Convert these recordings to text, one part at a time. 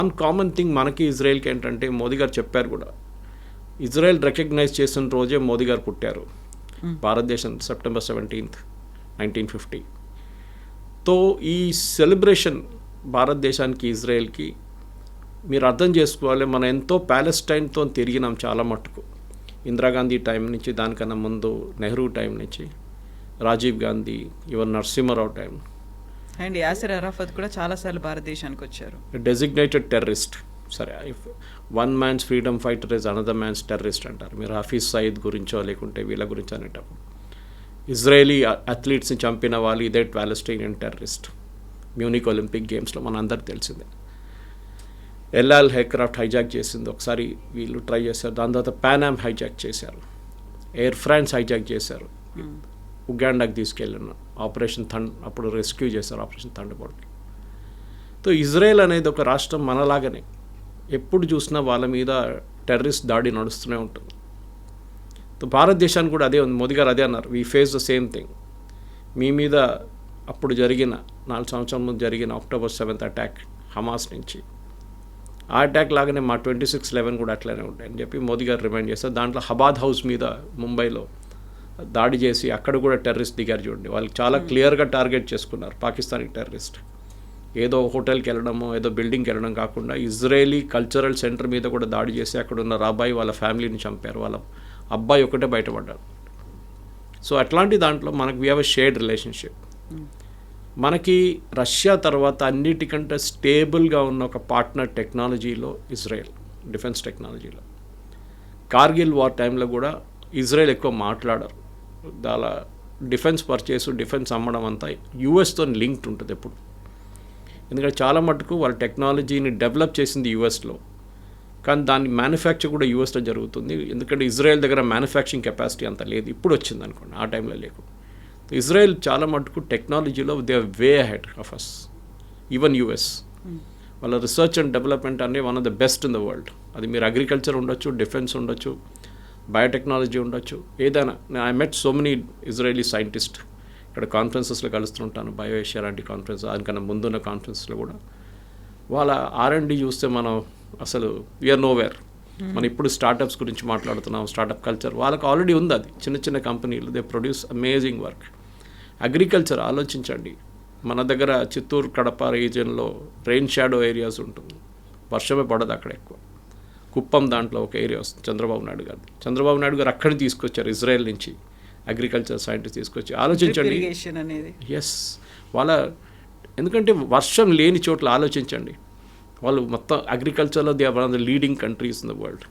One common thing మనకి ఇజ్రాయెల్కి ఏంటంటే, మోదీ గారు చెప్పారు కూడా, ఇజ్రాయెల్ రికగ్నైజ్ చేసిన రోజే మోదీ గారు పుట్టారు. భారతదేశం సెప్టెంబర్ 17th 1950. తో ఈ సెలబ్రేషన్ భారతదేశానికి ఇజ్రాయెల్కి మీరు అర్థం చేసుకోవాలి. మనం ఎంతో ప్యాలెస్టైన్తో తిరిగినాం చాలా మట్టుకు. ఇందిరాగాంధీ టైం నుంచి, దానికన్నా ముందు నెహ్రూ టైం నుంచి, Rajiv Gandhi, even Narasimha Rao time. And Yasser Arafat కూడా చాలాసార్లు భారతదేశానికి వచ్చారు. Designated terrorist. సరే, one man's freedom fighter is another man's terrorist అంటారు. మీరు హఫీజ్ సయీద్ గురించో లేకుంటే వీళ్ళ గురించి అనేటప్పుడు, ఇజ్రాయేలీ అథ్లీట్స్ని చంపిన వాళ్ళు ఇదే ప్యాలెస్టైనియన్ టెర్రరిస్ట్. మ్యూనిక్ ఒలింపిక్ గేమ్స్లో మన అందరికి తెలిసిందే. ఎల్ఆల్ ఎయిర్క్రాఫ్ట్ హైజాక్ చేసింది ఒకసారి, వీళ్ళు ట్రై చేశారు. దాని తర్వాత పానామ్ హైజాక్ చేశారు, ఎయిర్ ఫ్రాన్స్ హైజాక్ చేశారు, ఉగాండాకి తీసుకెళ్ళిన ఆపరేషన్ అప్పుడు రెస్క్యూ చేశారు, ఆపరేషన్ థండర్బోల్ట్. సో ఇజ్రాయెల్ అనేది ఒక రాష్ట్రం మనలాగానే, ఎప్పుడు చూసినా వాళ్ళ మీద టెర్రరిస్ట్ దాడి నడుస్తూనే ఉంటుంది. సో భారతదేశానికి కూడా అదే ఉంది. మోదీ గారు అదే అన్నారు, we face the same thing. మీ మీద అప్పుడు జరిగిన 4 సంవత్సరాల ముందు జరిగిన October 7th అటాక్ హమాస్ నుంచి, ఆ అటాక్ లాగానే మా 26/11 కూడా అట్లనే ఉంటాయని చెప్పి మోదీ గారు రిమైండ్ చేస్తారు. దాంట్లో హబాద్ హౌస్ మీద ముంబైలో దాడి చేసి అక్కడ కూడా టెర్రరిస్ట్ దిగారు చూడండి. వాళ్ళకి చాలా క్లియర్గా టార్గెట్ చేసుకున్నారు పాకిస్తానీ టెర్రరిస్ట్. ఏదో హోటల్కి వెళ్ళడమో ఏదో బిల్డింగ్కి వెళ్ళడం కాకుండా ఇజ్రాయేలీ కల్చరల్ సెంటర్ మీద కూడా దాడి చేసి అక్కడ ఉన్న రాబాయి వాళ్ళ ఫ్యామిలీని చంపారు. వాళ్ళ అబ్బాయి ఒకటే బయటపడ్డాడు. సో అట్లాంటి దాంట్లో మనకు we have a shared relationship. మనకి రష్యా తర్వాత అన్నిటికంటే స్టేబుల్గా ఉన్న ఒక పార్ట్నర్ టెక్నాలజీలో ఇజ్రాయెల్, డిఫెన్స్ టెక్నాలజీలో. కార్గిల్ వార్ టైంలో కూడా ఇజ్రాయెల్ ఎక్కువ మాట్లాడరు. దాని డిఫెన్స్ పర్చేసు, డిఫెన్స్ అమ్మడం అంతా యూఎస్తో లింక్డ్ ఉంటుంది ఎప్పుడు. ఎందుకంటే చాలా మటుకు వాళ్ళ టెక్నాలజీని డెవలప్ చేసింది యూఎస్లో, కానీ దాన్ని మ్యానుఫ్యాక్చర్ కూడా యూఎస్లో జరుగుతుంది. ఎందుకంటే ఇజ్రాయెల్ దగ్గర మ్యానుఫ్యాక్చరింగ్ కెపాసిటీ అంత లేదు, ఇప్పుడు వచ్చింది అనుకోండి, ఆ టైంలో లేకుండా. ఇజ్రాయెల్ చాలా మటుకు టెక్నాలజీలో they are way ahead of us, even US. వాళ్ళ రీసెర్చ్ అండ్ డెవలప్మెంట్ అనేది one of the best in the world. అది మీరు అగ్రికల్చర్ ఉండొచ్చు, డిఫెన్స్ ఉండొచ్చు, బయోటెక్నాలజీ ఉండొచ్చు, ఏదైనా. I met so many Israeli scientist. ఇక్కడ కాన్ఫరెన్సెస్లో కలుస్తుంటాను, బయో ఏషియా లాంటి కాన్ఫరెన్స్, దానికన్నా ముందున్న కాన్ఫరెన్స్లో కూడా. వాళ్ళ R&D చూస్తే మనం అసలు వీఆర్ నోవేర్. మనం ఇప్పుడు స్టార్టప్స్ గురించి మాట్లాడుతున్నాం, స్టార్టప్ కల్చర్ వాళ్ళకి ఆల్రెడీ ఉంది. అది చిన్న చిన్న కంపెనీలు, they produce amazing work. Agriculture ఆలోచించండి, మన దగ్గర చిత్తూరు కడప రీజియన్లో రెయిన్ షాడో ఏరియాస్ ఉంటుంది, వర్షమే పడదు అక్కడ ఎక్కువ. కుప్పం దాంట్లో ఒక ఏరియా వస్తుంది, చంద్రబాబు నాయుడు గారు అక్కడిని తీసుకొచ్చారు ఇజ్రాయెల్ నుంచి, అగ్రికల్చర్ సైంటిస్ట్ తీసుకొచ్చి. ఆలోచించండి, ఎస్ వాళ్ళ, ఎందుకంటే వర్షం లేని చోట్ల ఆలోచించండి, వాళ్ళు మొత్తం అగ్రికల్చర్లో they are one of the leading countries in the world.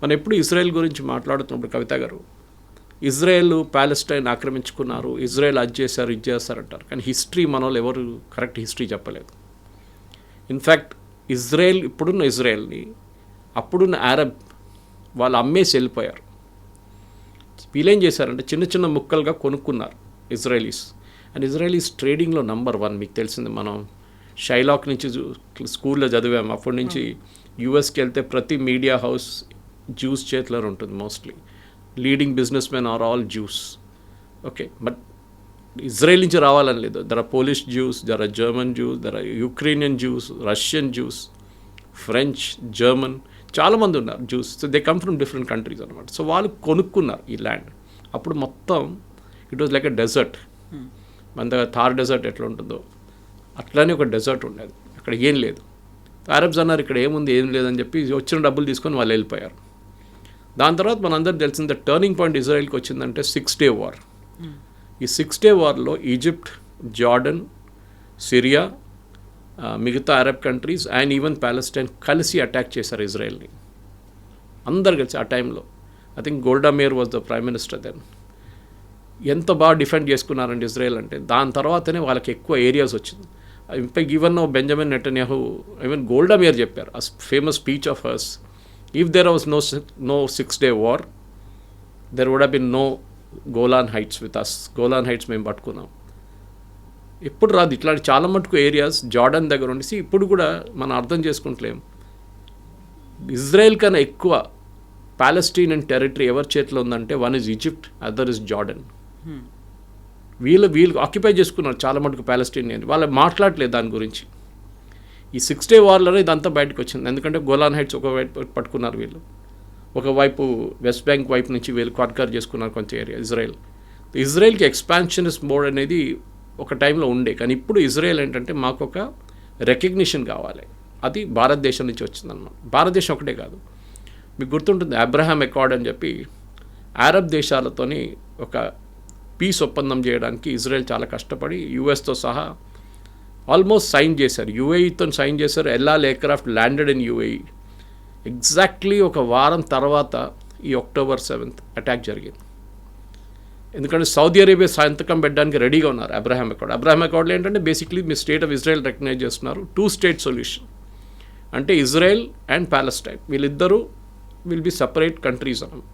మనం ఎప్పుడు ఇజ్రాయెల్ గురించి మాట్లాడుతున్నప్పుడు కవిత గారు, ఇజ్రాయెల్ ప్యాలెస్టైన్ ఆక్రమించుకున్నారు, ఇజ్రాయెల్ అది చేశారు ఇది చేస్తారంటారు, కానీ హిస్టరీ మన వాళ్ళు ఎవరు కరెక్ట్ హిస్టరీ చెప్పలేదు. ఇన్ఫ్యాక్ట్ ఇజ్రాయెల్, ఇప్పుడున్న ఇజ్రాయెల్ని అప్పుడున్న అరబ్ వాళ్ళు అమ్మేసి వెళ్ళిపోయారు. వీళ్ళేం చేశారంటే చిన్న చిన్న ముక్కలుగా కొనుక్కున్నారు ఇజ్రాయలీస్. అండ్ ఇజ్రాయలీస్ ట్రేడింగ్లో నంబర్ 1. మీకు తెలిసింది, మనం షైలాక్ నుంచి స్కూల్లో చదివాము. అప్పటి నుంచి యూఎస్కి వెళ్తే ప్రతి మీడియా హౌస్ జ్యూస్ చేతిలో ఉంటుంది mostly. Leading business men are all Jews. Okay, but Israel నుంచి రావాలని లేదు. There are Polish Jews, there are German Jews, there are Ukrainian Jews, Russian Jews, French, German, చాలామంది ఉన్నారు Jews. So they come from different countries అనమాట. So వాళ్ళు కొనుక్కున్నారు ఈ land. అప్పుడు మొత్తం it was like a desert. మన దగ్గర థార్ డెజర్ట్ ఎట్లా ఉంటుందో అట్లానే ఒక డెజర్ట్ ఉండేది, అక్కడ ఏం లేదు. అరబ్స్ అన్నారు ఇక్కడ ఏముంది ఏం లేదని చెప్పి వచ్చిన డబ్బులు తీసుకొని వాళ్ళు వెళ్ళిపోయారు. దాని తర్వాత మనందరూ తెలిసింది టర్నింగ్ పాయింట్ ఇజ్రాయెల్కి వచ్చిందంటే 6 Day War. ఈ 6 Day Warలో ఈజిప్ట్, జార్డన్, సిరియా, మిగతా Arab countries and even Palestine కలిసి అటాక్ చేశారు ఇజ్రాయెల్ని. అందరు కలిసి ఆ టైంలో. I think Golda Meir was the prime minister then. ఎంత బాగా డిఫెండ్ చేసుకున్నారంటే ఇజ్రాయెల్ అంటే, దాని తర్వాతనే వాళ్ళకి ఎక్కువ ఏరియాస్ వచ్చింది. In fact even Benjamin Netanyahu, even Golda Meir చెప్పారు ఆ famous speech of hers, if there was no 6 Day War there would have been no Golan Heights with us. Golan Heights మేము పట్టుకున్నాం. ఇప్పుడు రాదు ఇట్లాంటి చాలా మటుకు ఏరియాస్ జార్డన్ దగ్గర ఉండేసి ఇప్పుడు కూడా మనం అర్థం చేసుకుంటలేం. ఇజ్రాయెల్ కన్నా ఎక్కువ ప్యాలెస్టీనియన్ టెరిటరీ ఎవరి చేతిలో ఉందంటే, one is Egypt, other is Jordan. వీళ్ళు ఆక్యుపై చేసుకున్నారు చాలా మటుకు ప్యాలెస్టీనియన్. వాళ్ళు మాట్లాడలేదు దాని గురించి. ఈ 6 Day వార్లోనే ఇదంతా బయటకు వచ్చింది. ఎందుకంటే గోలాన్ హైట్స్ ఒకవైపు పట్టుకున్నారు వీళ్ళు, ఒకవైపు వెస్ట్ బ్యాంక్ వైపు నుంచి వీళ్ళు కాన్కర్ చేసుకున్నారు కొంచెం ఏరియా ఇజ్రాయెల్కి ఎక్స్పాన్షనిస్ట్ మోడ్ అనేది ఒక టైంలో ఉండే. కానీ ఇప్పుడు ఇజ్రాయెల్ ఏంటంటే మాకు ఒక రికగ్నిషన్ కావాలి, అది భారతదేశం నుంచి వచ్చిందన్నమాట. భారతదేశం ఒకటే కాదు, మీకు గుర్తుంటుంది అబ్రహాం అకార్డ్ అని చెప్పి అరబ్ దేశాలతోని ఒక పీస్ ఒప్పందం చేయడానికి ఇజ్రాయెల్ చాలా కష్టపడి యూఎస్తో సహా ఆల్మోస్ట్ సైన్ చేశారు. యూఏఈతో సైన్ చేశారు. El Al aircraft landed in UAE. Exactly ఒక వారం తర్వాత ఈ October 7th అటాక్ జరిగింది. ఎందుకంటే సౌదీ అరేబియా సంతకం పెట్టడానికి రెడీగా ఉన్నారు అబ్రహాం అకార్డ్లో ఏంటంటే బేసిక్లీ మీ స్టేట్ ఆఫ్ ఇజ్రాయెల్ రికగ్నైజ్ చేస్తున్నారు. 2 State సొల్యూషన్ అంటే ఇజ్రాయెల్ అండ్ ప్యాలెస్టైన్ వీళ్ళిద్దరూ విల్ బి సపరేట్ కంట్రీస్ అన్నమాట.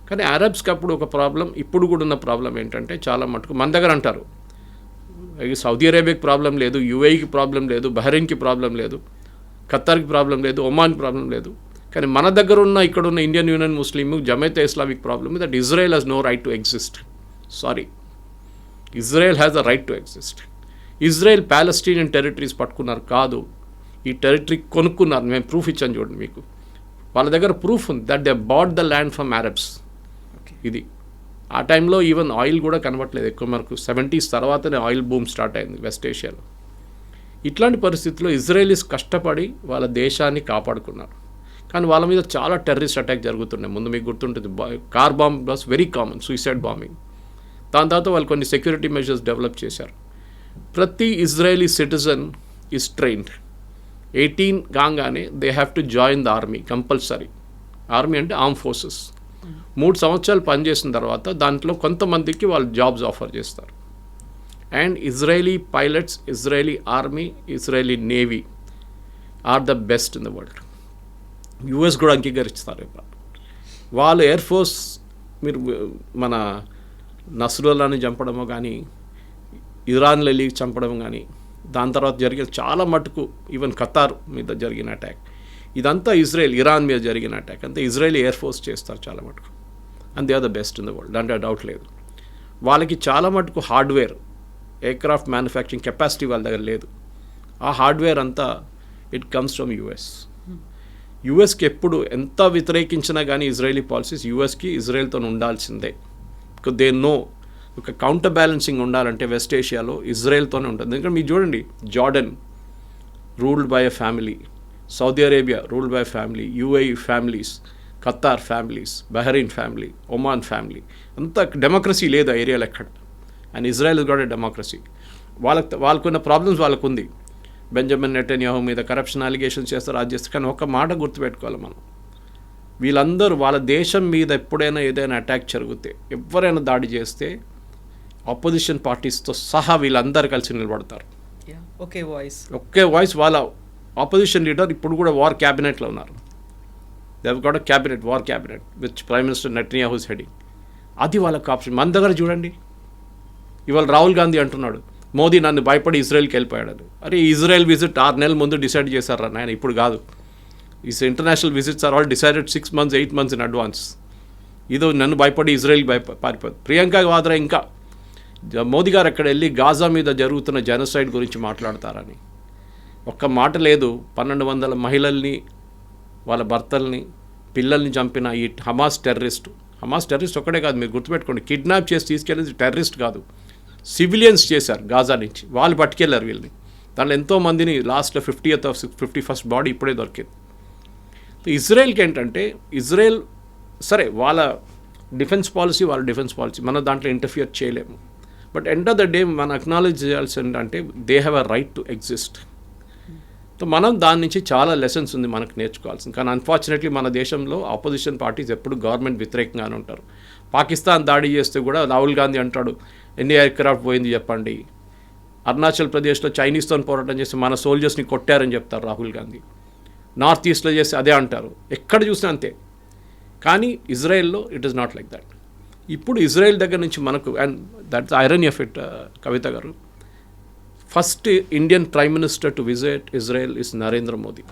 కానీ అరబ్స్కి అప్పుడు ఒక ప్రాబ్లం, ఇప్పుడు కూడా ఉన్న ప్రాబ్లం ఏంటంటే చాలా మటుకు మన దగ్గర అంటారు సౌదీ అరేబియాకి ప్రాబ్లం లేదు, యూఏఈకి ప్రాబ్లం లేదు, బహ్రెయిన్కి ప్రాబ్లం లేదు, ఖత్తర్కి ప్రాబ్లం లేదు, ఒమాన్కి ప్రాబ్లం లేదు. కానీ మన దగ్గర ఉన్న ఇక్కడ ఉన్న Indian Union Muslim Jamaat-e Islamic problem that Israel has no right to exist. Sorry, Israel has a right to exist. Israel Palestinian territories పట్టుకున్నారు కాదు, ఈ టెరిటరీ కొనుక్కున్నారు. మేము ప్రూఫ్ ఇచ్చాను చూడండి మీకు, వాళ్ళ దగ్గర ప్రూఫ్ ఉంది that they bought the land from Arabs. ఇది ఆ టైంలో ఈవెన్ ఆయిల్ కూడా కనబట్టలేదు ఎక్కువ, మనకు 70s తర్వాతనే ఆయిల్ బూమ్ స్టార్ట్ అయింది వెస్ట్ ఏషియాలో. ఇట్లాంటి పరిస్థితుల్లో ఇజ్రాయలీస్ కష్టపడి వాళ్ళ దేశాన్ని కాపాడుకున్నారు. కానీ వాళ్ళ మీద చాలా టెర్రరిస్ట్ అటాక్ జరుగుతున్నాయి. ముందు మీకు గుర్తుంటుంది car bomb was very common, suicide bombing. దాని తర్వాత వాళ్ళు కొన్ని సెక్యూరిటీ మెజర్స్ డెవలప్ చేశారు. ప్రతి ఇజ్రాయలీ సిటిజన్ ఈజ్ ట్రైన్డ్. 18 కాగానే they have to join the army compulsory. Army అంటే ఆర్మ్ ఫోర్సెస్. 3 సంవత్సరాలు పనిచేసిన తర్వాత దాంట్లో కొంతమందికి వాళ్ళు జాబ్స్ ఆఫర్ చేస్తారు. And Israeli pilots, Israeli army, Israeli navy are the best in the world. US కూడా అంగీకరిస్తారు. ఇప్పుడు వాళ్ళు ఎయిర్ ఫోర్స్, మీరు మన నస్రుల్లాని చంపడమో కానీ, ఇరాన్లో వెళ్ళి చంపడం కానీ, దాని తర్వాత జరిగిన చాలా మటుకు ఈవెన్ ఖతార్ మీద జరిగిన అటాక్, ఇదంతా ఇజ్రాయెల్, ఇరాన్ మీద జరిగిన అటాక్ అంతా ఇజ్రాయెల్ ఎయిర్ ఫోర్స్ చేస్తారు చాలా మటుకు. And they are the best in the world, దాంట్లో డౌట్ లేదు. వాళ్ళకి చాలా మటుకు హార్డ్వేర్, ఎయిర్క్రాఫ్ట్ మ్యానుఫ్యాక్చరింగ్ కెపాసిటీ వాళ్ళ దగ్గర లేదు. ఆ హార్డ్వేర్ అంతా ఇట్ కమ్స్ ఫ్రమ్ యూఎస్. యూఎస్కి ఎప్పుడు ఎంత వ్యతిరేకించినా కానీ ఇజ్రాయలీ పాలసీస్ యూఎస్కి ఇజ్రాయెల్తో ఉండాల్సిందే. బికాజ్ దే నో ఒక కౌంటర్ బ్యాలెన్సింగ్ ఉండాలంటే వెస్ట్ ఏషియాలో ఇజ్రాయెల్తోనే ఉంటుంది. ఎందుకంటే మీరు చూడండి, Jordan ruled by a family, Saudi Arabia ruled by family, UAE families, Qatar families, Bahrain family, Oman family. అంత డెమోక్రసీ లేదు ఆ ఏరియాలో ఎక్కడ. అండ్ ఇజ్రాయెల్ కూడా డెమోక్రసీ. వాళ్ళకున్న ప్రాబ్లమ్స్ వాళ్ళకు ఉంది. బెంజమిన్ నెటన్యాహు మీద కరప్షన్ అలిగేషన్స్ చేస్తారు, అది చేస్తారు. కానీ ఒక మాట గుర్తుపెట్టుకోవాలి మనం, వీళ్ళందరూ వాళ్ళ దేశం మీద ఎప్పుడైనా ఏదైనా అటాక్ జరిగితే, ఎవరైనా దాడి చేస్తే ఆపోజిషన్ పార్టీస్తో సహా వీళ్ళందరూ కలిసి నిలబడతారు. ఒకే వాయిస్. వాళ్ళ ఆపోజిషన్ లీడర్ ఇప్పుడు కూడా వార్ క్యాబినెట్లో ఉన్నారు. They have got a cabinet, war cabinet with prime minister Netanyahu's heading. అది వాళ్ళకి ఆప్షన్. మన దగ్గర చూడండి, ఇవాళ రాహుల్ గాంధీ అంటున్నాడు మోదీ నన్ను భయపడి ఇజ్రాయెల్కి వెళ్ళిపోయాడు. అరే ఇజ్రాయెల్ విజిట్ 6 నెలల ముందు డిసైడ్ చేశారా నాయన, ఇప్పుడు కాదు. ఈ international visits are all decided 6 months 8 months in advance. ఇదో నన్ను భయపడి ఇజ్రాయెల్కి పారిపోదు. ప్రియాంక వాద్రా ఇంకా మోదీ గారు అక్కడ వెళ్ళి గాజా మీద జరుగుతున్న జెనోసైడ్ గురించి మాట్లాడతారని ఒక్క మాట లేదు. 1200 మహిళల్ని, వాళ్ళ భర్తల్ని, పిల్లల్ని చంపిన ఈ హమాస్ టెర్రరిస్ట్ ఒక్కడే కాదు, మీరు గుర్తుపెట్టుకోండి, కిడ్నాప్ చేసి తీసుకెళ్ళేది టెర్రరిస్ట్ కాదు, సివిలియన్స్ చేశారు గాజా నుంచి. వాళ్ళు పట్టుకెళ్ళారు వీళ్ళని. దాంట్లో ఎంతోమందిని లాస్ట్లో 50th or 51st బాడీ ఇప్పుడే దొరికింది. ఇజ్రాయెల్కి ఏంటంటే, ఇజ్రాయెల్ సరే వాళ్ళ డిఫెన్స్ పాలసీ మనం దాంట్లో ఇంటర్ఫియర్ చేయలేము. But end of the day మనం అక్నాలెడ్జ్ చేయాల్సి ఏంటంటే they have a right to exist. So మనం దాని నుంచి చాలా లెసన్స్ ఉంది మనకు నేర్చుకోవాల్సింది. కానీ అన్ఫార్చునేట్లీ మన దేశంలో ఆపోజిషన్ పార్టీస్ ఎప్పుడు గవర్నమెంట్ వ్యతిరేకంగానే ఉంటారు. పాకిస్తాన్ దాడి చేస్తే కూడా రాహుల్ గాంధీ అంటాడు ఎన్ని ఎయిర్క్రాఫ్ట్ పోయింది చెప్పండి. అరుణాచల్ ప్రదేశ్లో చైనీస్తో పోరాటం చేసి మన సోల్జర్స్ని కొట్టారని చెప్తారు రాహుల్ గాంధీ. నార్త్ ఈస్ట్లో చేసి అదే అంటారు. ఎక్కడ చూసినా అంతే. కానీ ఇజ్రాయెల్లో it is not like that. ఇప్పుడు ఇజ్రాయెల్ దగ్గర నుంచి మనకు, and that's irony of it Kavitha garu, first Indian prime minister to visit Israel is Narendra Modi.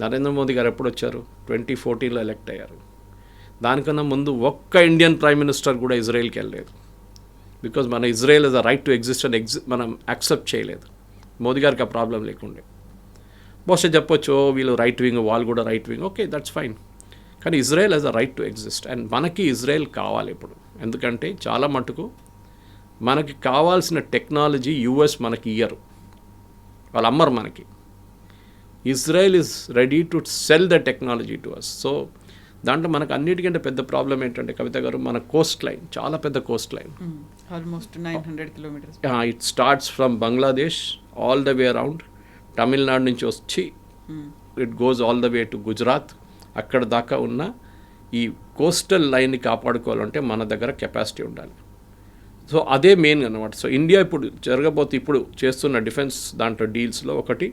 Narendra Modi garu ఎప్పుడు వచ్చారు? 2014లో ఎలక్ట్ అయ్యారు. దానికన్నా ముందు ఒక్క ఇండియన్ ప్రైమ్ మినిస్టర్ కూడా ఇజ్రాయెల్కి వెళ్ళలేదు. బికాజ్ మన Israel is the right to exist అని మనం యాక్సెప్ట్ చేయలేదు. మోదీ గారికి ఆ ప్రాబ్లం లేకుండే. బహుశా చెప్పొచ్చు వీళ్ళు రైట్ వింగ్, వాళ్ళు కూడా right wing, okay that's fine. కానీ Israel has a right to exist. And మనకి ఇజ్రాయెల్ కావాలి ఇప్పుడు. ఎందుకంటే చాలా మటుకు మనకి కావాల్సిన టెక్నాలజీ యూఎస్ మనకి ఇయ్యరు, వాళ్ళు అమ్మరు మనకి. Israel is ready to sell the technology to us. So దాంట్లో మనకు అన్నిటికంటే పెద్ద ప్రాబ్లం ఏంటంటే కవిత గారు, మన కోస్ట్ లైన్ చాలా పెద్ద Coast line, almost 900 kilometres. It starts from Bangladesh all the way around, Tamil Nadu నుంచి వచ్చి it goes all the way to Gujarat. అక్కడ దాకా ఉన్న ఈ కోస్టల్ లైన్ని కాపాడుకోవాలంటే మన దగ్గర కెపాసిటీ ఉండాలి. సో అదే మెయిన్ అనమాట. సో ఇండియా ఇప్పుడు జరగబోతే ఇప్పుడు చేస్తున్న డిఫెన్స్ దాంట్లో డీల్స్లో ఒకటి,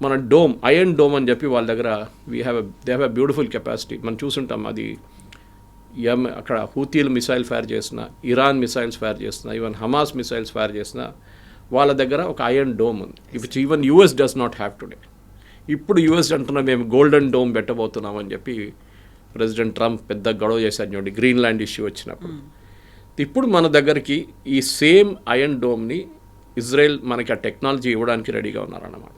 మన డోమ్, ఐరన్ డోమ్ అని చెప్పి వాళ్ళ దగ్గర they have a beautiful capacity. మనం చూసుంటాం, అది అక్కడ హూతీలు మిసైల్ ఫైర్ చేసిన, ఇరాన్ మిసైల్స్ ఫైర్ చేసిన, ఈవెన్ హమాస్ మిసైల్స్ ఫైర్ చేసిన వాళ్ళ దగ్గర ఒక ఐరన్ డోమ్ ఉంది, which even US does not have today. ఇప్పుడు యూఎస్ అంటున్నా మేము గోల్డెన్ డోమ్ పెట్టబోతున్నాం అని చెప్పి ప్రెసిడెంట్ ట్రంప్ పెద్ద గొడవ చేశారు చూడండి గ్రీన్లాండ్ ఇష్యూ వచ్చినప్పుడు. ఇప్పుడు మన దగ్గరికి ఈ సేమ్ ఐరన్ డోమ్ని ఇజ్రాయెల్ మనకి ఆ టెక్నాలజీ ఇవ్వడానికి రెడీగా ఉన్నారన్నమాట.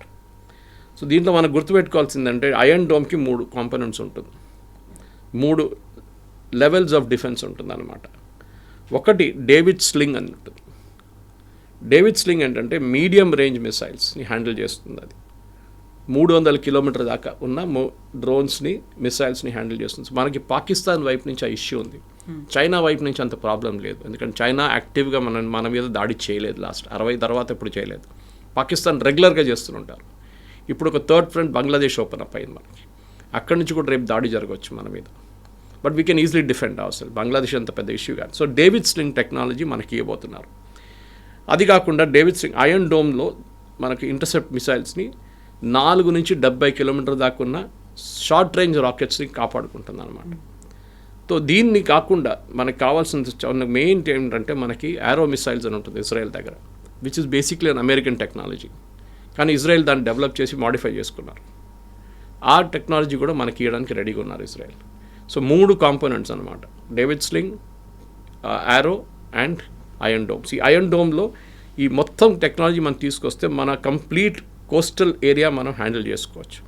సో దీంట్లో మనం గుర్తుపెట్టుకోవాల్సిందంటే ఐరన్ డోమ్కి 3 కాంపోనెంట్స్ ఉంటుంది, 3 లెవెల్స్ ఆఫ్ డిఫెన్స్ ఉంటుంది అన్నమాట. ఒకటి డేవిడ్ స్లింగ్ అని ఉంటుంది. డేవిడ్ స్లింగ్ ఏంటంటే మీడియం రేంజ్ మిసైల్స్ని హ్యాండిల్ చేస్తుంది. అది 300 కిలోమీటర్ దాకా ఉన్న డ్రోన్స్ని, మిసైల్స్ని హ్యాండిల్ చేస్తుంది. మనకి పాకిస్తాన్ వైపు నుంచి ఆ ఇష్యూ ఉంది, చైనా వైపు నుంచి అంత ప్రాబ్లం లేదు. ఎందుకంటే చైనా యాక్టివ్గా మన మీద దాడి చేయలేదు, లాస్ట్ 60 తర్వాత ఎప్పుడు చేయలేదు. పాకిస్తాన్ రెగ్యులర్గా చేస్తుంటారు. ఇప్పుడు ఒక third front Bangladesh open up అయింది మనకి, అక్కడి నుంచి కూడా రేపు దాడి జరగవచ్చు మన మీద. But we can easily defend our self. Bangladesh అంత పెద్ద ఇష్యూ కాదు. సో డేవిడ్ స్లింగ్ టెక్నాలజీ మనకి ఇవ్వబోతున్నారు. అది కాకుండా డేవిడ్ స్లింగ్ ఐరన్ డోమ్లో మనకి ఇంటర్సెప్ట్ మిసైల్స్ని 4 నుంచి 70 కిలోమీటర్ దాకా ఉన్న షార్ట్ రేంజ్ రాకెట్స్ని కాపాడుకుంటుంది అనమాట. సో దీన్ని కాకుండా మనకు కావాల్సిన మెయిన్ ఏంటంటే మనకి యారో మిసైల్స్ అని ఉంటుంది ఇజ్రాయెల్ దగ్గర, which is basically an American technology. కానీ ఇజ్రాయెల్ దాన్ని డెవలప్ చేసి మాడిఫై చేసుకున్నారు. ఆ టెక్నాలజీ కూడా మనకి ఇవ్వడానికి రెడీగా ఉన్నారు ఇజ్రాయెల్. సో 3 కాంపోనెంట్స్ అనమాట, David sling, arrow and iron dome. ఈ ఐరన్ డోమ్లో ఈ మొత్తం టెక్నాలజీ మనం తీసుకొస్తే మన కంప్లీట్ కోస్టల్ ఏరియా మనం హ్యాండిల్ చేసుకోవచ్చు.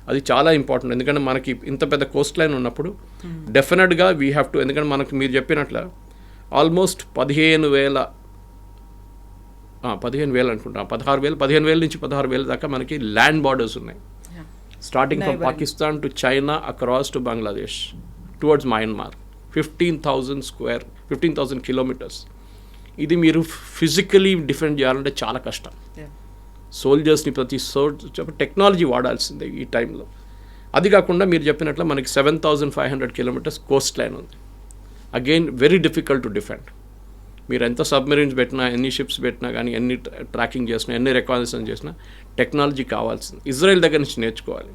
అది చాలా ఇంపార్టెంట్. ఎందుకంటే మనకి ఇంత పెద్ద కోస్ట్ లైన్ ఉన్నప్పుడు డెఫినెట్గా వీ హ్యావ్ టు, ఎందుకంటే మనకి మీరు చెప్పినట్ల ఆల్మోస్ట్ 15,000 అనుకుంటా, 15,000 నుంచి 16,000 దాకా మనకి ల్యాండ్ బార్డర్స్ ఉన్నాయి, starting from Pakistan to China across to Bangladesh towards Myanmar. 15,000 kilometres. ఇది మీరు ఫిజికలీ డిఫెండ్ చేయాలంటే చాలా కష్టం. సోల్జర్స్ని ప్రతి టెక్నాలజీ వాడాల్సిందే ఈ టైంలో. అది కాకుండా మీరు చెప్పినట్లు మనకి 7,500 కిలోమీటర్స్ కోస్ట్ లైన్ ఉంది. Again very difficult to defend. మీరు ఎంత సబ్మెరీన్స్ పెట్టినా, ఎన్ని షిప్స్ పెట్టినా కానీ, ఎన్ని ట్రాకింగ్ చేసినా, ఎన్ని రికాగ్నిషన్ చేసినా టెక్నాలజీ కావాల్సింది. ఇజ్రాయెల్ దగ్గర నుంచి నేర్చుకోవాలి.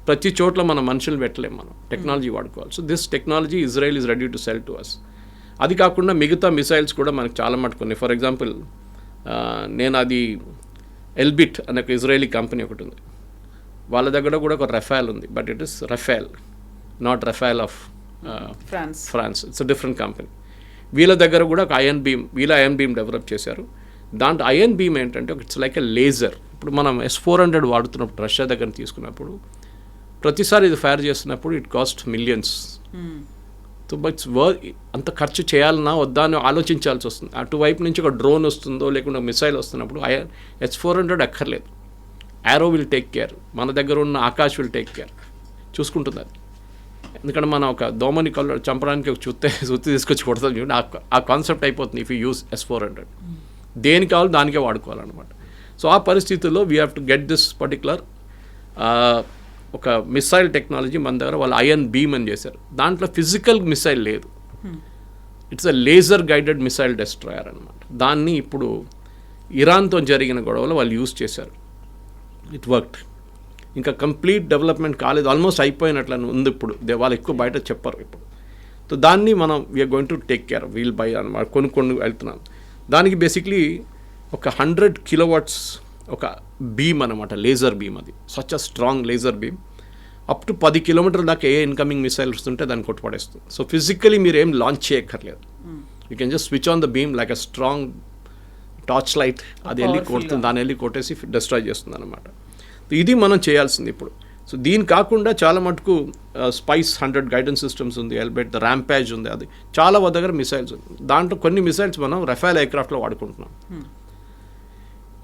ప్రతి చోట్ల మన మనుషులు పెట్టలేము, మనం టెక్నాలజీ వాడుకోవాలి. So this technology Israel is ready to sell to us. అది కాకుండా మిగతా మిసైల్స్ కూడా మనకు చాలా మట్టుకున్నాయి. ఫర్ ఎగ్జాంపుల్ నేను అది ఎల్బిట్ అనే ఒక ఇజ్రాయలీ కంపెనీ ఒకటి ఉంది, వాళ్ళ దగ్గర కూడా ఒక రఫేల్ ఉంది. But it is Rafael, not Rafale of France. It's a different company. వీళ్ళ దగ్గర కూడా ఒక ఐరన్ బీమ్ డెవలప్ చేశారు. దాంట్లో ఐరన్ బీమ్ ఏంటంటే ఇట్స్ లైక్ ఎ లేజర్. ఇప్పుడు మనం S-400 వాడుతున్నప్పుడు రష్యా దగ్గర తీసుకున్నప్పుడు ప్రతిసారి ఇది ఫైర్ చేస్తున్నప్పుడు it cost millions. So but అంత ఖర్చు చేయాలన్నా వద్దా అని ఆలోచించాల్సి వస్తుంది. అటువైపు నుంచి ఒక డ్రోన్ వస్తుందో లేకుండా మిసైల్ వస్తున్నప్పుడు S-400 అక్కర్లేదు, యారో విల్ టేక్ కేర్, మన దగ్గర ఉన్న ఆకాష్ విల్ టేక్ కేర్, చూసుకుంటుంది అది. ఎందుకంటే మనం ఒక దోమని చంపడానికి ఒక సుత్తి తీసుకొచ్చి కొడతాం చూడండి, ఆ కాన్సెప్ట్ అయిపోతుంది ఇఫ్ యూ యూస్ S-400. దేనికి కావాలో దానికే వాడుకోవాలన్నమాట. సో ఆ పరిస్థితుల్లో we have to get this particular ఒక మిసైల్ టెక్నాలజీ మన దగ్గర వాళ్ళు ఐరన్ బీమ్ అని చేశారు. దాంట్లో ఫిజికల్ మిసైల్ లేదు, it's a laser guided missile destroyer అనమాట. దాన్ని ఇప్పుడు ఇరాన్తో జరిగిన గొడవలో వాళ్ళు యూజ్ చేశారు. It worked. ఇంకా కంప్లీట్ డెవలప్మెంట్ కాలేదు, ఆల్మోస్ట్ అయిపోయినట్లు ఉంది ఇప్పుడు. వాళ్ళు ఎక్కువ బయట చెప్పరు ఇప్పుడు. సో దాన్ని మనం we are going to take care, we'll buy అనమాట, కొనుక్కొని వెళ్తున్నాం. దానికి బేసిక్లీ ఒక 100 కిలోవాట్స్ ఒక బీమ్ అనమాట, లేజర్ బీమ్. అది such a strong laser beam. Up to 10 కిలోమీటర్ల దాకా ఏ ఇన్కమింగ్ మిసైల్ వస్తుంటే దాన్ని కొట్టుపడేస్తుంది. సో ఫిజికలీ మీరు ఏం లాంచ్ చేయక్కర్లేదు, you can just switch on the beam like a strong torch light అది వెళ్ళి Powerful కొడుతుంది, గా. దాన్ని వెళ్ళి కొట్టేసి డిస్ట్రాయ్ చేస్తుంది అనమాట. ఇది మనం చేయాల్సింది ఇప్పుడు. సో దీని కాకుండా చాలా మటుకు స్పైస్ 100 గైడెన్స్ సిస్టమ్స్ ఉంది, ఎల్బెట్ ద ర్యాంపేజ్ ఉంది, అది చాలా దగ్గర మిసైల్స్ ఉంది. దాంట్లో కొన్ని మిసైల్స్ మనం రఫేల్ ఎయిర్క్రాఫ్ట్లో వాడుకుంటున్నాం.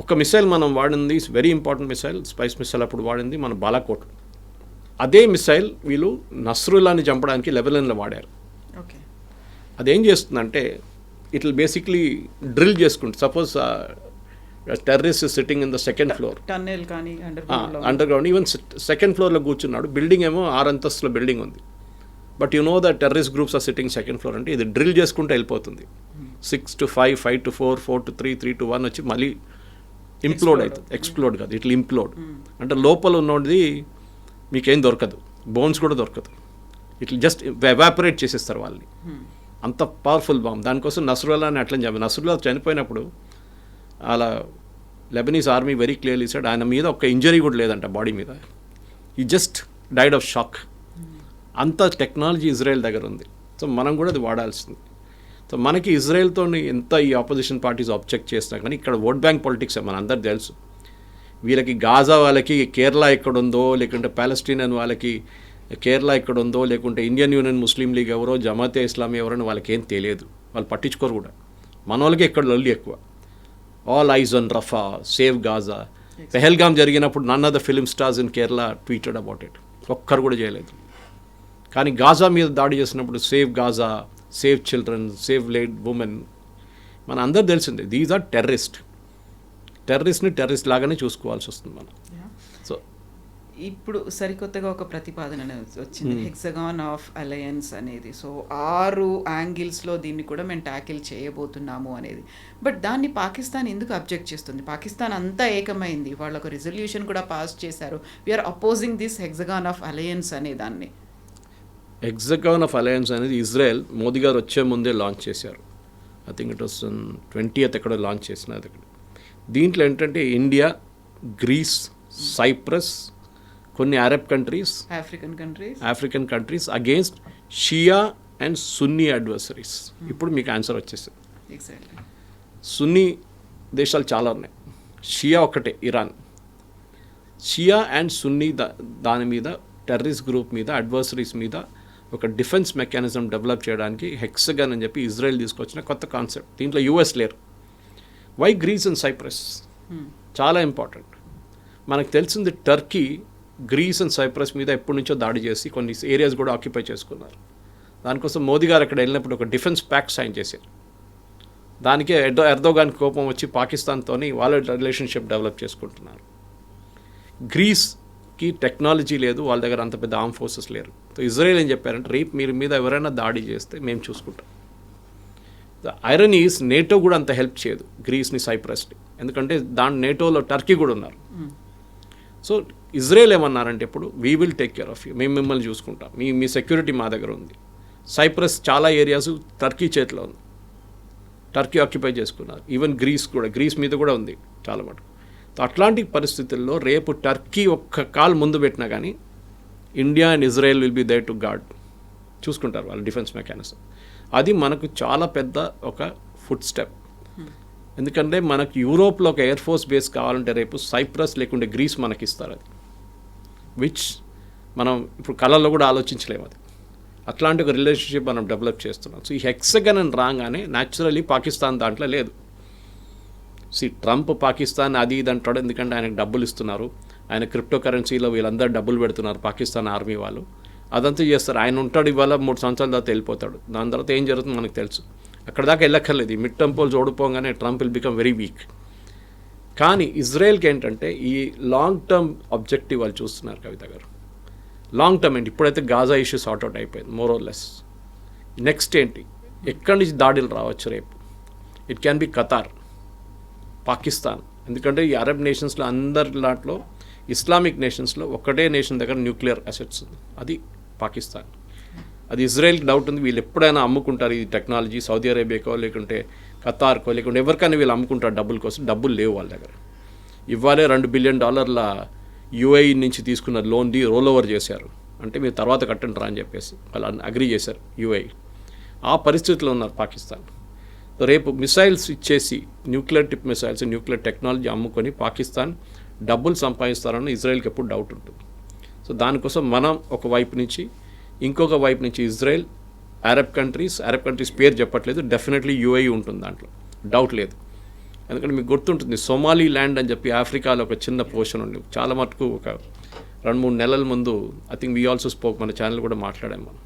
ఒక మిసైల్ మనం వాడింది very important missile, spice missile అప్పుడు వాడింది మన బాలాకోట్. అదే మిసైల్ వీళ్ళు నస్రుల్లాని చంపడానికి లెబనాన్లో వాడారు. ఓకే. అదేం చేస్తుందంటే ఇట్ విల్ బేసిక్లీ డ్రిల్ చేసుకుంటుంది. Suppose terrorist sitting in the second floor, tunnel కానీ అండర్ గ్రౌండ్, ఈవెన్ సెకండ్ ఫ్లోర్లో కూర్చున్నాడు, బిల్డింగ్ ఏమో 6 అంతస్తుల బిల్డింగ్ ఉంది, but you know the terrorist groups are sitting second floor అంటే ఇది డ్రిల్ చేసుకుంటూ వెళ్ళిపోతుంది. 6 to 5, 5 to 4, 4 to 3, 3 to 1 వచ్చి మళ్ళీ ఇంప్లోడ్ అవుతుంది. ఎక్స్ప్లోడ్ కాదు, ఇట్లా ఇంప్లోడ్ అంటే లోపల ఉన్నది మీకేం దొరకదు, బోన్స్ కూడా దొరకదు, ఇట్లా జస్ట్ ఎవాపరేట్ చేసేస్తారు వాళ్ళని. అంత పవర్ఫుల్ బాంబ్. దానికోసం నస్రుల్లాని అట్లా చెప్పి నస్రుల్లా చనిపోయినప్పుడు అలా Lebanese army very clearly said ఆయన మీద ఒక ఇంజరీ కూడా లేదంట బాడీ మీద, ఈ జస్ట్ డైడ్ ఆఫ్ షాక్. అంత టెక్నాలజీ ఇజ్రాయెల్ దగ్గర ఉంది. సో మనం కూడా అది వాడాల్సింది. సో మనకి ఇజ్రాయెల్తో ఎంత ఈ ఆపోజిషన్ పార్టీస్ ఆబ్జెక్ట్ చేసినా కానీ ఇక్కడ ఓట్ బ్యాంక్ పాలిటిక్స్ మన అందరు తెలుసు. వీళ్ళకి గాజా వాళ్ళకి కేరళ ఎక్కడుందో, లేకుంటే పాలస్టీనియన్ వాళ్ళకి కేరళ ఎక్కడుందో, లేకుంటే ఇండియన్ యూనియన్ ముస్లిం లీగ్ ఎవరో, జమాతే ఇస్లామీ ఎవరో వాళ్ళకి ఏం తెలియదు, వాళ్ళు పట్టించుకోరు కూడా. మన వాళ్ళకి ఎక్కడ లొల్లి ఎక్కువ. All eyes on Rafah, save Gaza. Pahalgam జరిగినప్పుడు none of the film stars in Kerala tweeted about it, ఒక్కరు కూడా చేయలేదు. కానీ గాజా మీద దాడి చేసినప్పుడు save Gaza, save children, save lady women, మన అందరు తెలిసిందే. దీస్ ఆర్ టెర్రరిస్ట్ని టెర్రరిస్ట్ లాగానే చూసుకోవాల్సి వస్తుంది మనం. సో ఇప్పుడు సరికొత్తగా ఒక ప్రతిపాదన అనేది వచ్చింది, హెక్సగాన్ ఆఫ్ అలయన్స్ అనేది. సో 6 యాంగిల్స్లో దీన్ని కూడా మేము ట్యాకిల్ చేయబోతున్నాము అనేది. బట్ దాన్ని పాకిస్తాన్ ఎందుకు అబ్జెక్ట్ చేస్తుంది? పాకిస్తాన్ అంతా ఏకమైంది, వాళ్ళు ఒక రిజల్యూషన్ కూడా పాస్ చేశారు, we are opposing this hexagon of alliance అనే దాన్ని. హెక్సగాన్ ఆఫ్ అలయన్స్ అనేది ఇజ్రాయెల్ మోదీ గారు వచ్చే ముందే లాంచ్ చేశారు. I think it was 20th ఎక్కడో లాంచ్ చేసినది. దీంట్లో ఏంటంటే ఇండియా, గ్రీస్, సైప్రస్, కొన్ని Arab countries, African countries against Shia and Sunni adversaries. ఇప్పుడు మీకు ఆన్సర్ వచ్చేసింది. సున్నీ దేశాలు చాలా ఉన్నాయి, షియా ఒక్కటే ఇరాన్. షియా అండ్ సున్నీ దాని మీద, టెర్రరిస్ట్ గ్రూప్ మీద, అడ్వర్సరీస్ మీద ఒక డిఫెన్స్ మెకానిజం డెవలప్ చేయడానికి హెక్సగాన్ అని చెప్పి ఇజ్రాయెల్ తీసుకొచ్చిన కొత్త కాన్సెప్ట్. దీంట్లో యూఎస్ లేరు. Why Greece and Cyprus? చాలా ఇంపార్టెంట్. మనకు తెలిసింది టర్కీ గ్రీస్ అండ్ సైప్రస్ మీద ఎప్పటి నుంచో దాడి చేసి కొన్ని ఏరియాస్ కూడా ఆక్యుపై చేసుకున్నారు. దానికోసం మోదీ గారు అక్కడ వెళ్ళినప్పుడు ఒక డిఫెన్స్ ప్యాక్ట్ సైన్ చేశారు. దానికే ఎర్దోగాన్ కోపం వచ్చి పాకిస్తాన్తోని వాళ్ళ రిలేషన్షిప్ డెవలప్ చేసుకుంటున్నారు. గ్రీస్కి టెక్నాలజీ లేదు, వాళ్ళ దగ్గర అంత పెద్ద ఆర్మ్ ఫోర్సెస్ లేరు. సో ఇజ్రాయెల్ ఏం చెప్పారంటే రేపు మీరు మీద ఎవరైనా దాడి చేస్తే మేము చూసుకుంటాం. ద ఐరన్ ఈస్ నేటో కూడా అంత హెల్ప్ చేయదు గ్రీస్ని, సైప్రస్ని, ఎందుకంటే దాని నేటోలో టర్కీ కూడా ఉన్నారు. సో ఇజ్రాయెల్ ఏమన్నారంటే ఇప్పుడు we will take care of you, మేము మిమ్మల్ని చూసుకుంటాం, మీ సెక్యూరిటీ మా దగ్గర ఉంది. సైప్రస్ చాలా ఏరియాస్ టర్కీ చేతిలో ఉంది, టర్కీ ఆక్యుపై చేసుకున్నారు. ఈవెన్ గ్రీస్ మీద కూడా ఉంది చాలా మటుకు. సో అట్లాంటి పరిస్థితుల్లో రేపు టర్కీ ఒక్క కాల్ ముందు పెట్టినా కానీ India and Israel will be there to guard, చూసుకుంటారు వాళ్ళ డిఫెన్స్ మెకానిజం. అది మనకు చాలా పెద్ద ఒక ఫుట్ స్టెప్. ఎందుకంటే మనకు యూరోప్లో ఒక ఎయిర్ ఫోర్స్ బేస్ కావాలంటే రేపు సైప్రస్ లేకుంటే గ్రీస్ మనకి ఇస్తారు. అది విచ్ మనం ఇప్పుడు కళల్లో కూడా ఆలోచించలేము. అది అట్లాంటి ఒక రిలేషన్షిప్ మనం డెవలప్ చేస్తున్నాం. సో ఈ హెక్సగాన్ అని రాగానే న్యాచురలీ పాకిస్తాన్ దాంట్లో లేదు. ట్రంప్ పాకిస్తాన్ అది ఇది అంటాడు, ఎందుకంటే ఆయనకు డబ్బులు ఇస్తున్నారు, ఆయన క్రిప్టో కరెన్సీలో వీళ్ళందరూ డబ్బులు పెడుతున్నారు పాకిస్తాన్ ఆర్మీ వాళ్ళు, అదంతా చేస్తారు. ఆయన ఉంటాడు, ఇవాళ 3 సంవత్సరాల తర్వాత వెళ్ళిపోతాడు. దాని తర్వాత ఏం జరుగుతుందో మనకు తెలుసు. అక్కడ దాకా వెళ్ళక్కర్లేదు. ఈ మిడ్ టర్మ్ పోల్స్ ఓడిపోగానే Trump will become very weak. కానీ ఇజ్రాయెల్కి ఏంటంటే ఈ లాంగ్ టర్మ్ ఆబ్జెక్టివ్ వాళ్ళు చూస్తున్నారు. కవిత గారు, లాంగ్ టర్మ్ ఏంటి? ఇప్పుడైతే గాజా ఇష్యూ సార్ట్అవుట్ అయిపోయింది మోర్ ఆర్ లెస్. నెక్స్ట్ ఏంటి? ఎక్కడి నుంచి దాడులు రావచ్చు రేపు? It can be Qatar, Pakistan. ఎందుకంటే ఈ అరబ్ నేషన్స్లో అందరి దాంట్లో ఇస్లామిక్ నేషన్స్లో ఒకటే నేషన్ దగ్గర న్యూక్లియర్ అసెట్స్ ఉంది, అది పాకిస్తాన్. అది ఇజ్రాయెల్కి డౌట్ ఉంది, వీళ్ళు ఎప్పుడైనా అమ్ముకుంటారు ఈ టెక్నాలజీ సౌదీ అరేబియాకో లేకుంటే ఖతార్కో లేకుంటే ఎవరికైనా వీళ్ళు అమ్ముకుంటారు డబ్బుల కోసం. డబ్బులు లేవు వాళ్ళ దగ్గర. ఇవ్వాలే $2 బిలియన్ యూఏఈ నుంచి తీసుకున్న లోన్ది రోల్ ఓవర్ చేశారు, అంటే మీరు తర్వాత కట్టండి రా అని చెప్పేసి వాళ్ళు అగ్రీ చేశారు యూఏఈ. ఆ పరిస్థితిలో ఉన్నారు పాకిస్తాన్. రేపు మిసైల్స్ ఇచ్చేసి nuclear tip missiles, nuclear technology అమ్ముకొని పాకిస్తాన్ డబ్బులు సంపాదిస్తారని ఇజ్రాయెల్కి ఎప్పుడు డౌట్ ఉంటుంది. సో దానికోసం మనం ఒక వైపు నుంచి, ఇంకొక వైపు నుంచి ఇజ్రాయెల్, అరబ్ కంట్రీస్ పేరు చెప్పట్లేదు, డెఫినెట్లీ యూఏఈ ఉంటుంది దాంట్లో, డౌట్ లేదు. ఎందుకంటే మీకు గుర్తుంటుంది సొమాలీ ల్యాండ్ అని చెప్పి ఆఫ్రికాలో ఒక చిన్న పోర్షన్ ఉంది. చాలా మటుకు ఒక 2-3 నెలల ముందు I think we also spoke, మన ఛానల్ కూడా మాట్లాడాం మనం.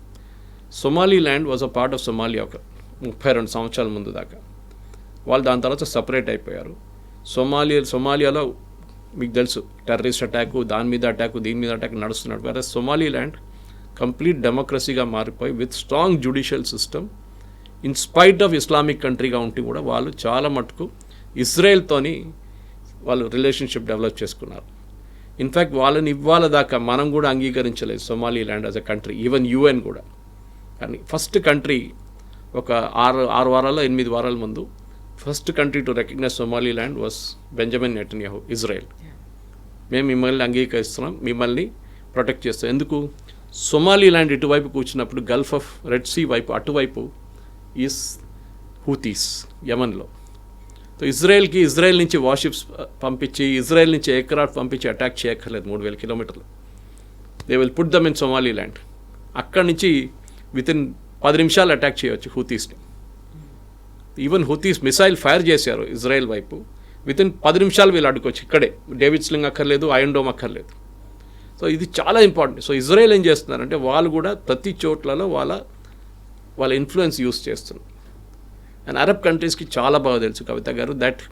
Somaliland was a part of Somalia ఒక 32 సంవత్సరాల ముందు దాకా. వాళ్ళు దాని తర్వాత సపరేట్ అయిపోయారు. సొమాలియాలో మీకు తెలుసు టెర్రరిస్ట్ అటాకు, దాని మీద అటాక్ నడుస్తున్నాడు. వేరే సొమాలీ ల్యాండ్ కంప్లీట్ డెమోక్రసీగా మారిపోయి with strong judicial system, in spite of Islamic కంట్రీగా ఉంటే కూడా వాళ్ళు చాలా మటుకు ఇజ్రాయెల్తోని వాళ్ళు రిలేషన్షిప్ డెవలప్ చేసుకున్నారు. ఇన్ఫ్యాక్ట్ వాళ్ళని ఇవ్వాల దాకా మనం కూడా అంగీకరించలేదు Somaliland as a country, even UN కూడా. కానీ ఫస్ట్ కంట్రీ ఒక 6 వారాలు 8 వారాల ముందు first country to recognise Somaliland was Benjamin Netanyahu, Israel. మేము మిమ్మల్ని అంగీకరిస్తున్నాం, మిమ్మల్ని ప్రొటెక్ట్ చేస్తాం. ఎందుకు? సొమాలీ ల్యాండ్ ఇటువైపు కూర్చున్నప్పుడు గల్ఫ్ ఆఫ్ రెడ్ సీ వైపు అటువైపు ఈస్ హూతీస్ యమన్లో. సో ఇజ్రాయెల్ నుంచి వార్షిప్స్ పంపించి, ఇజ్రాయెల్ నుంచి ఎయిర్క్రాఫ్ట్ పంపించి అటాక్ చేయక్కర్లేదు 3000 కిలోమీటర్లు. They will put them in Somaliland. అక్కడి నుంచి వితిన్ 10 నిమిషాలు అటాక్ చేయవచ్చు హూతీస్ని. ఈవెన్ హూతీస్ మిసైల్ ఫైర్ చేశారు ఇజ్రాయెల్ వైపు, వితిన్ 10 నిమిషాలు వీళ్ళు అడ్డుకోవచ్చు. ఇక్కడే డేవిడ్ స్లింగ్ అక్కర్లేదు, ఐరన్ డోమ్ అక్కర్లేదు. సో ఇది చాలా ఇంపార్టెంట్. సో ఇజ్రాయెల్ ఏం చేస్తున్నారంటే వాళ్ళు కూడా ప్రతి చోట్లలో వాళ్ళ ఇన్ఫ్లుయెన్స్ యూస్ చేస్తున్నారు. అండ్ అరబ్ కంట్రీస్కి చాలా బాగా తెలుసు కవిత గారు దట్